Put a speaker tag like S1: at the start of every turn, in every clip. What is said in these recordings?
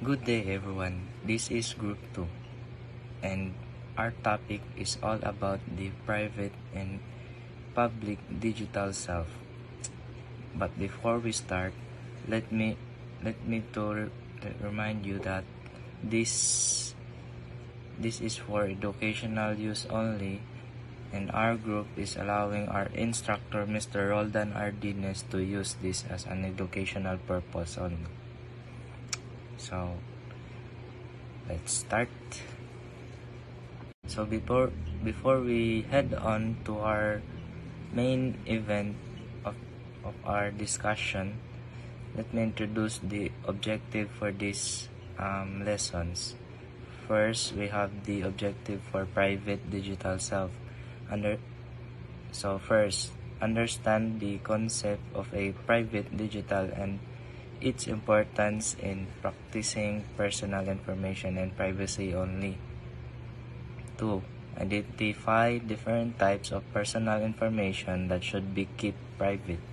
S1: Good day everyone, this is Group 2 and our topic is all about the private and public digital self. But before we start, let me remind you that this is for educational use only, and our group is allowing our instructor Mr. Roldan Ardines to use this as an educational purpose only. So let's start. So before we head on to our main event of our discussion, let me introduce the objective for these lessons. First, we have the objective for private digital self. First, understand the concept of a private digital and its importance in practicing personal information and privacy only. 2. Identify different types of personal information that should be kept private,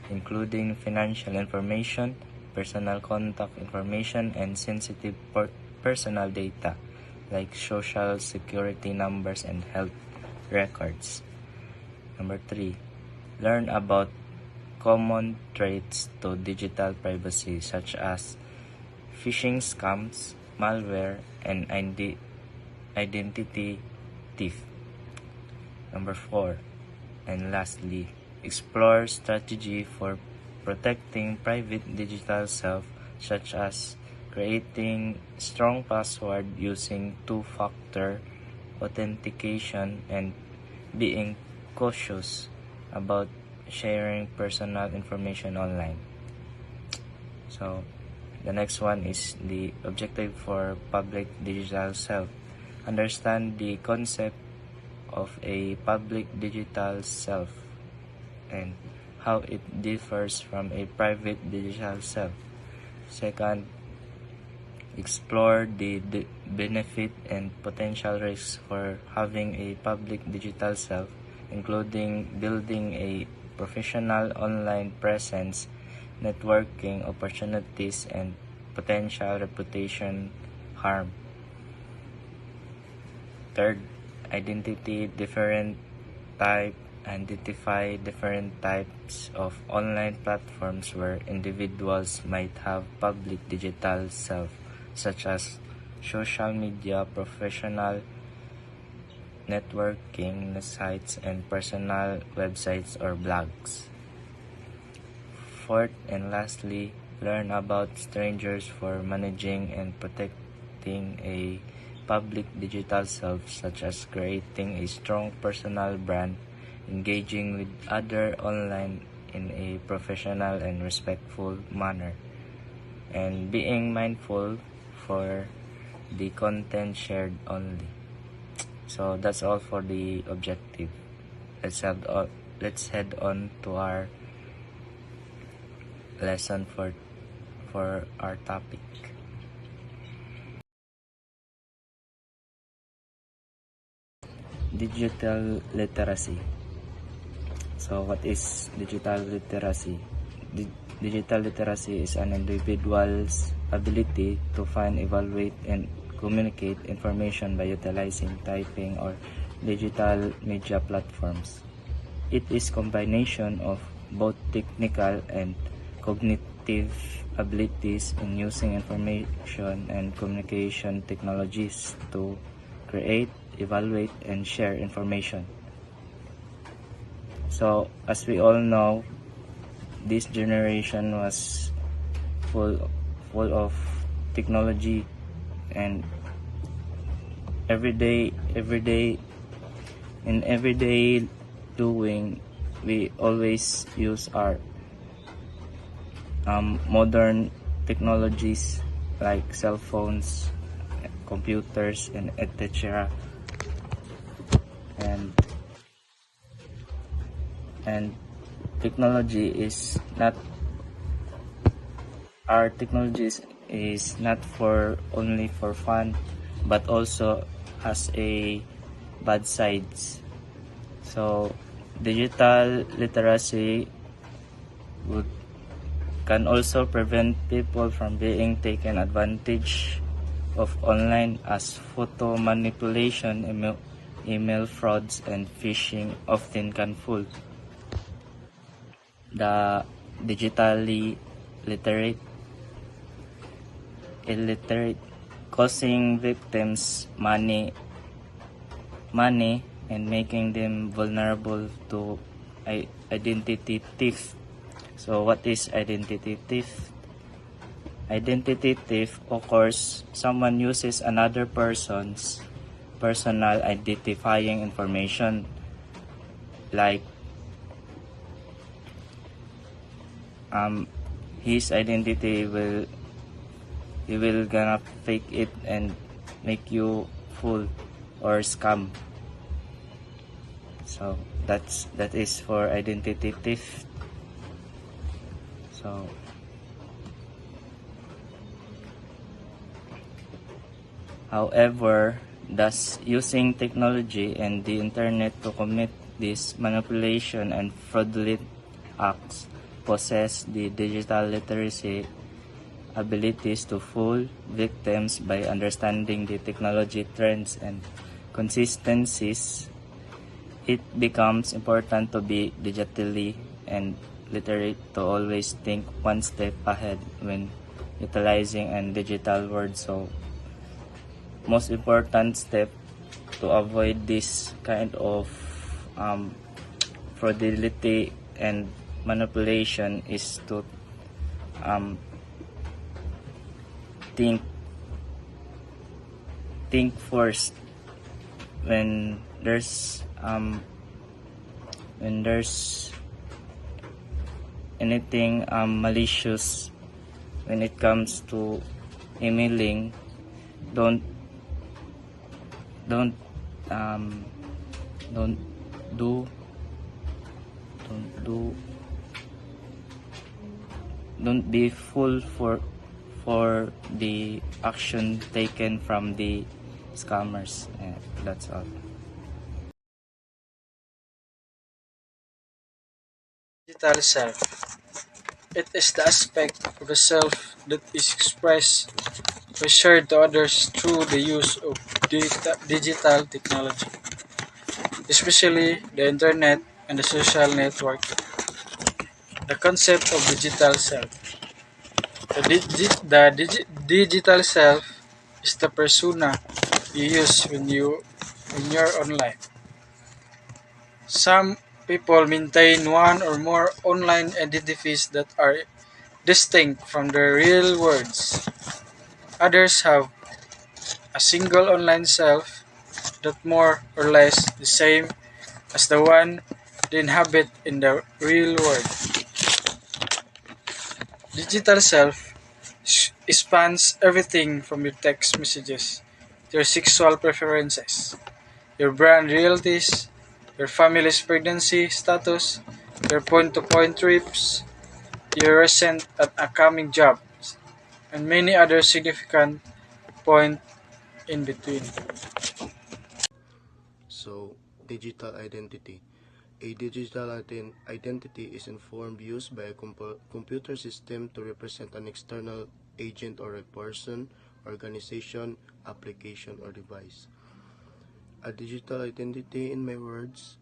S1: including financial information, personal contact information, and sensitive personal data like social security numbers and health records. Number 3. Learn about common threats to digital privacy such as phishing scams, malware, and identity thief. Number 4. And lastly, explore strategy for protecting private digital self such as creating strong password using two-factor authentication and being cautious about sharing personal information online. So the next one is the objective for public digital self. Understand the concept of a public digital self and how it differs from a private digital self. Second, explore the benefit and potential risks for having a public digital self, including building a professional online presence, networking opportunities, and potential reputation harm. Third, identify different types of online platforms where individuals might have public digital self, such as social media, professional networking sites, and personal websites or blogs. Fourth and lastly, learn about strangers for managing and protecting a public digital self, such as creating a strong personal brand, engaging with other online in a professional and respectful manner, and being mindful for the content shared only. So that's all for the objective. Let's head on to our lesson for our topic. Digital literacy. So what is digital literacy? Digital literacy is an individual's ability to find, evaluate, and communicate information by utilizing typing or digital media platforms. It is combination of both technical and cognitive abilities in using information and communication technologies to create, evaluate, and share information. So, as we all know, this generation was full of technology, and everyday doing, we always use our modern technologies like cell phones, computers, and etc. And technology is not for only for fun, but also has a bad sides. So digital literacy would can also prevent people from being taken advantage of online, as photo manipulation, email frauds, and phishing often can fool the digitally literate, illiterate, causing victims money and making them vulnerable to identity thief. So what is identity thief? Identity thief occurs someone uses another person's personal identifying information, like his identity he will gonna fake it and make you fool or scam. So that is for identity thief. So however, thus using technology and the internet to commit this manipulation and fraudulent acts possess the digital literacy abilities to fool victims by understanding the technology trends and consistencies. It becomes important to be digitally and literate, to always think one step ahead when utilizing a digital world. So most important step to avoid this kind of fraudulity and manipulation is to think first when there's anything malicious when it comes to emailing. Don't be fooled for the action taken from the scammers. That's all.
S2: Digital self. It is the aspect of the self that is expressed or shared to others through the use of digital technology, especially the internet and the social network. The concept of digital self. Digital self is the persona you use when you're online. Some people maintain one or more online identities that are distinct from their real worlds. Others have a single online self that more or less the same as the one they inhabit in the real world. Digital self spans everything from your text messages to your sexual preferences, your brand realities, your family's pregnancy status, your point-to-point trips, your recent and upcoming jobs, and many other significant points in between.
S3: So, digital identity. A digital identity is a form used by a computer system to represent an external agent or a person, organization, application, or device. A digital identity, in my words,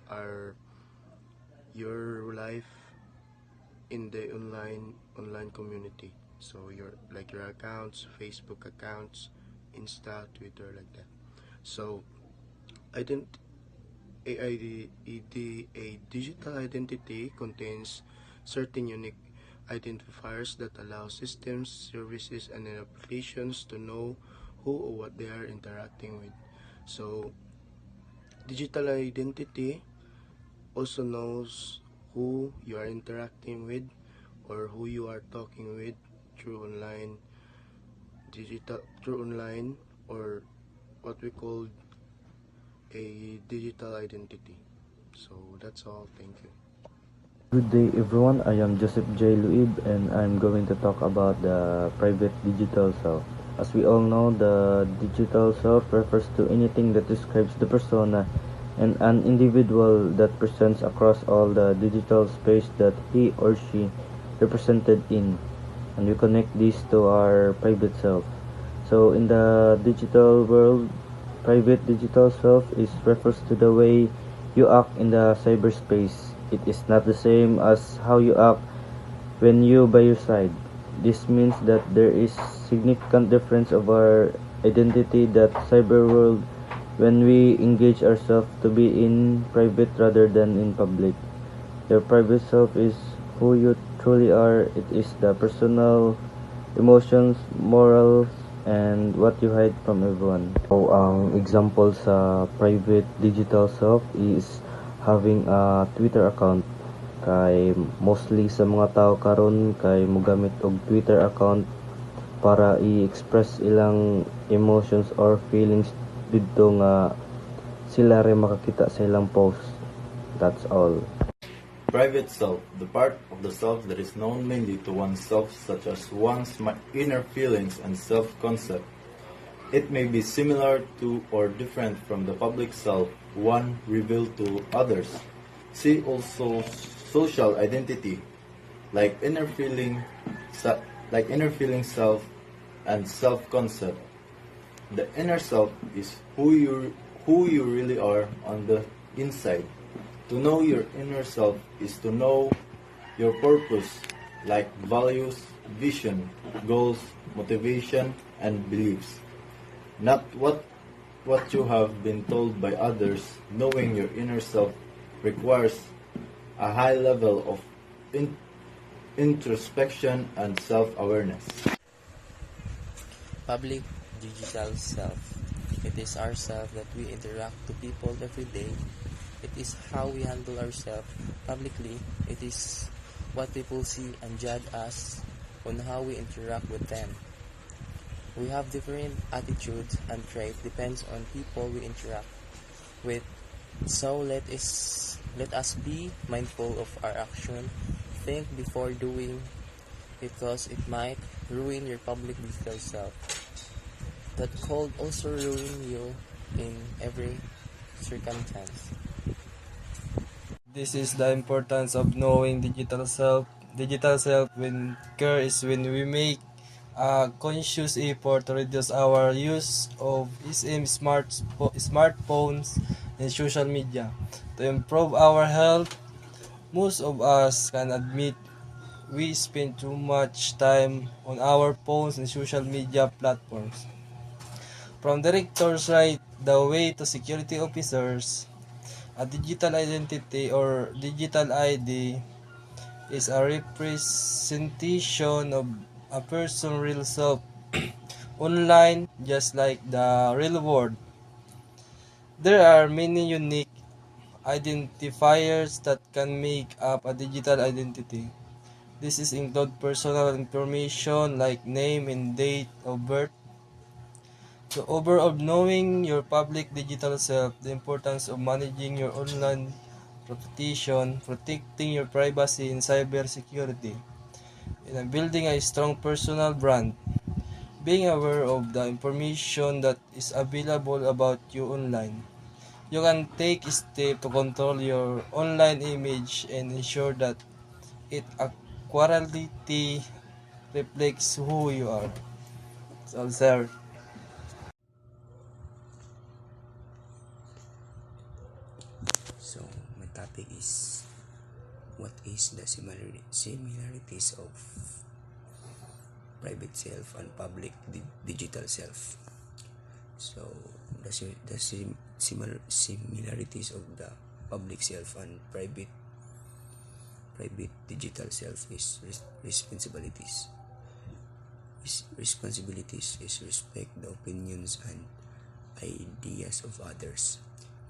S3: are your life in the online community. So your accounts, Facebook accounts, Insta, Twitter, like that. So ident a digital identity contains certain unique identifiers that allow systems, services, and applications to know who or what they are interacting with. So digital identity also knows who you are interacting with or who you are talking with through online, or what we call a digital identity. So that's all. Thank you.
S4: Good day everyone, I am Joseph J. Luib and I'm going to talk about the private digital self. As we all know, the digital self refers to anything that describes the persona and an individual that presents across all the digital space that he or she represented in, and we connect these to our private self. So in the digital world, private digital self is refers to the way you act in the cyberspace. It is not the same as how you act when you by your side. This means that there is significant difference of our identity that cyber world when we engage ourselves to be in private rather than in public. Your private self is who you truly are. It is the personal emotions, morals, and what you hide from everyone. So, ang example sa private digital self is having a Twitter account. Kay mostly sa mga tao karon kay mogamit og Twitter account para i-express ilang emotions or feelings didto nga sila rin makakita sa ilang post. That's all.
S5: Private self, the part of the self that is known mainly to oneself, such as one's inner feelings and self-concept. It may be similar to or different from the public self, one revealed to others. See also social identity, like inner feeling self and self-concept. The inner self is who you really are on the inside. To know your inner self is to know your purpose, like values, vision, goals, motivation, and beliefs. Not what you have been told by others. Knowing your inner self requires a high level of introspection and self-awareness.
S6: Public digital self. It is ourself that we interact to people every day. It is how we handle ourselves publicly. It is what people see and judge us on how we interact with them. We have different attitudes and traits depends on people we interact with. So let us be mindful of our action. Think before doing, because it might ruin your public digital self. That could also ruin you in every circumstance.
S7: This is the importance of knowing digital self. Digital self when care is when we make a conscious effort to reduce our use of smartphones and social media to improve our health. Most of us can admit we spend too much time on our phones and social media platforms. From directors right the way to security officers, a digital identity or digital ID is a representation of a person's real self online, just like the real world. There are many unique identifiers that can make up a digital identity. This is include personal information like name and date of birth. So overall, knowing your public digital self, the importance of managing your online reputation, protecting your privacy in cybersecurity, and building a strong personal brand. Being aware of the information that is available about you online. You can take steps to control your online image and ensure that it accurately reflects who you are. So, sir.
S8: So, my topic is what is the similarities of private self and public digital self. So, the similarities of the public self and private digital self is responsibilities. Responsibilities is respect the opinions and ideas of others.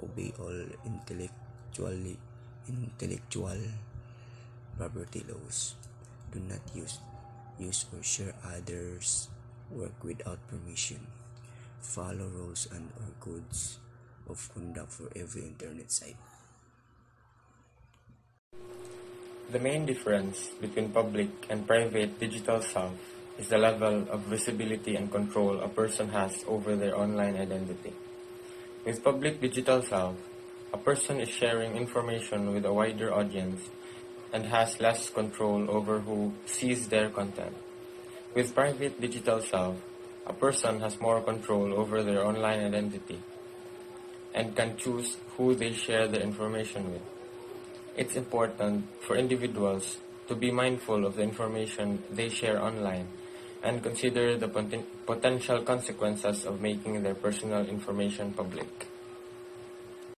S8: Obey all intellectual property laws. Do not use or share others' work without permission. Follow rules and or codes of conduct for every internet site.
S9: The main difference between public and private digital self is the level of visibility and control a person has over their online identity. With public digital self, a person is sharing information with a wider audience and has less control over who sees their content. With private digital self, a person has more control over their online identity and can choose who they share their information with. It's important for individuals to be mindful of the information they share online and consider the potential consequences of making their personal information public.